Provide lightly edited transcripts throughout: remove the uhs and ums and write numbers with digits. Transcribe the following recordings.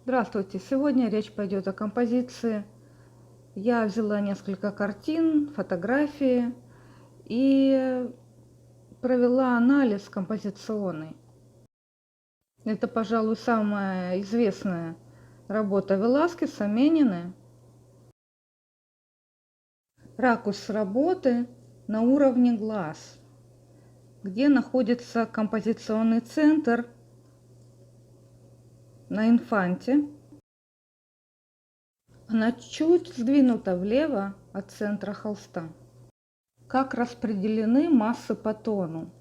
Здравствуйте! Сегодня речь пойдет о композиции. Я взяла несколько картин, фотографии и провела анализ композиционный. Это, пожалуй, самая известная работа Веласкеса, Менины. Ракурс работы на уровне глаз, где находится композиционный центр на инфанте. Она чуть сдвинута влево от центра холста. Как распределены массы по тону?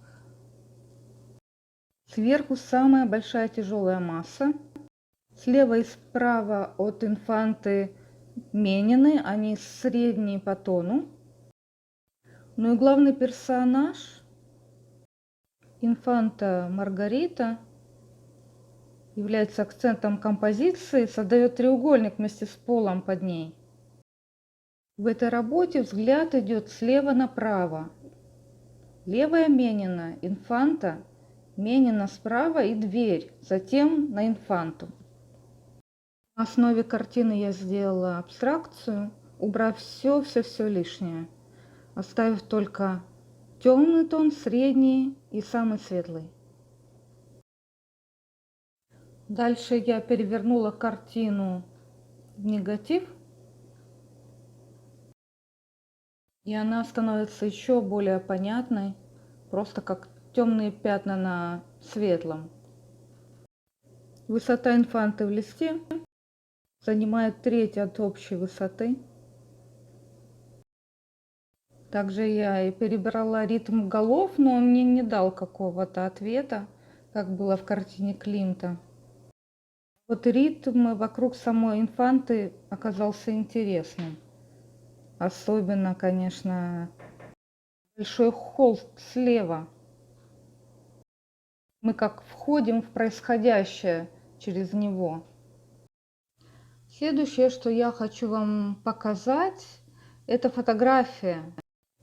Сверху самая большая тяжелая масса. Слева и справа от инфанты Менины, они средние по тону. Ну и главный персонаж, инфанта Маргарита, является акцентом композиции, создает треугольник вместе с полом под ней. В этой работе взгляд идет слева направо. Левая Менина, инфанта, Менина справа и дверь, затем на инфанту. На основе картины я сделала абстракцию, убрав все лишнее, оставив только темный тон, средний и самый светлый. Дальше я перевернула картину в негатив, и она становится еще более понятной, просто как темные пятна на светлом. Высота инфанты в листе занимает треть от общей высоты. Также я и перебрала ритм голов, но он мне не дал какого-то ответа, как было в картине Климта. Вот ритм вокруг самой инфанты оказался интересным. Особенно, конечно, большой холст слева. Мы как входим в происходящее через него. Следующее, что я хочу вам показать, это фотография.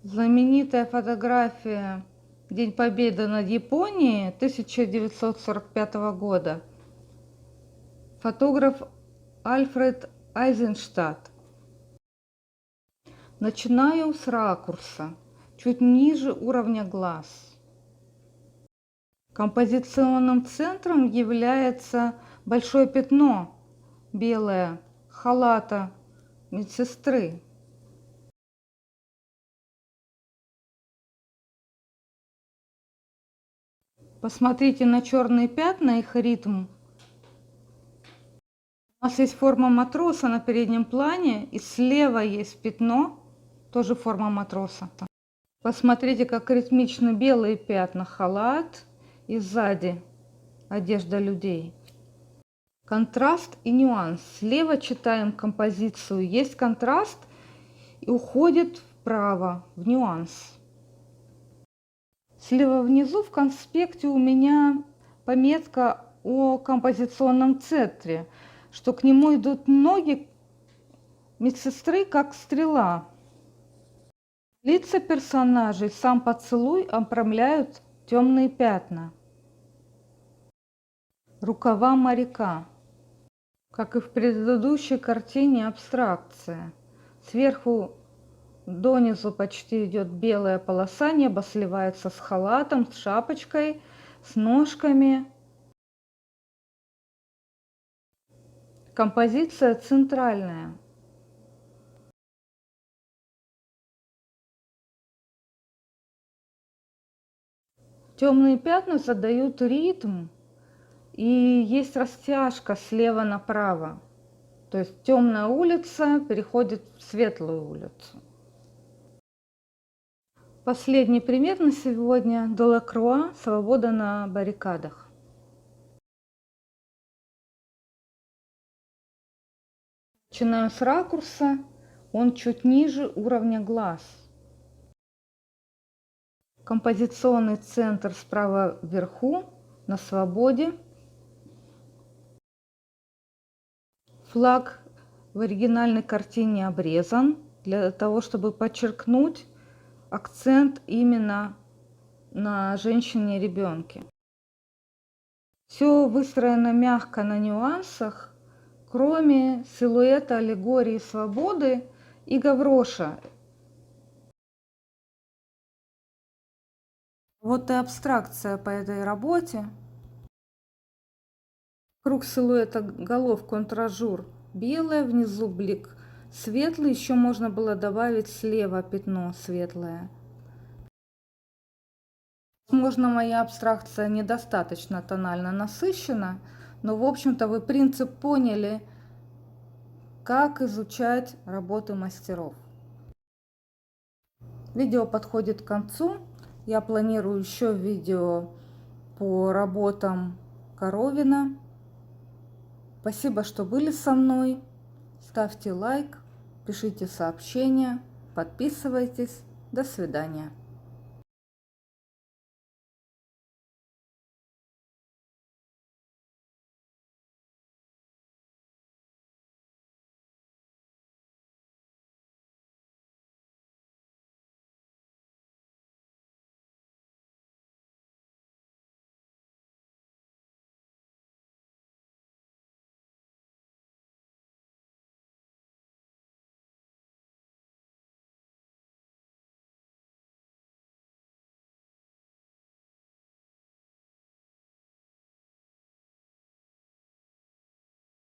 Знаменитая фотография «День Победы над Японией» 1945 года. Фотограф Альфред Айзенштадт. Начинаю с ракурса, чуть ниже уровня глаз. Композиционным центром является большое пятно белое халата медсестры. Посмотрите на черные пятна, их ритм. У нас есть форма матроса на переднем плане, и слева есть пятно, тоже форма матроса. Посмотрите, как ритмично белые пятна, халат, и сзади одежда людей. Контраст и нюанс. Слева читаем композицию, есть контраст и уходит вправо, в нюанс. Слева внизу в конспекте у меня пометка о композиционном центре, что к нему идут ноги медсестры, как стрела. Лица персонажей, сам поцелуй обрамляют темные пятна. Рукава моряка. Как и в предыдущей картине, абстракция. Сверху донизу почти идет белая полоса, небо сливается с халатом, с шапочкой, с ножками. Композиция центральная. Темные пятна задают ритм, и есть растяжка слева направо. То есть темная улица переходит в светлую улицу. Последний пример на сегодня – Делакруа «Свобода на баррикадах». Начинаю с ракурса, он чуть ниже уровня глаз. Композиционный центр справа вверху, на свободе. Флаг в оригинальной картине обрезан для того, чтобы подчеркнуть акцент именно на женщине и ребенке. Все выстроено мягко на нюансах, кроме силуэта аллегории свободы и Гавроша. Вот и абстракция по этой работе. Круг силуэта голов контражур белая, внизу блик светлый, еще можно было добавить слева пятно светлое. Возможно, моя абстракция недостаточно тонально насыщена, но в общем-то вы принцип поняли, как изучать работы мастеров. Видео подходит к концу. Я планирую еще видео по работам Коровина. Спасибо, что были со мной. Ставьте лайк, пишите сообщения, подписывайтесь. До свидания.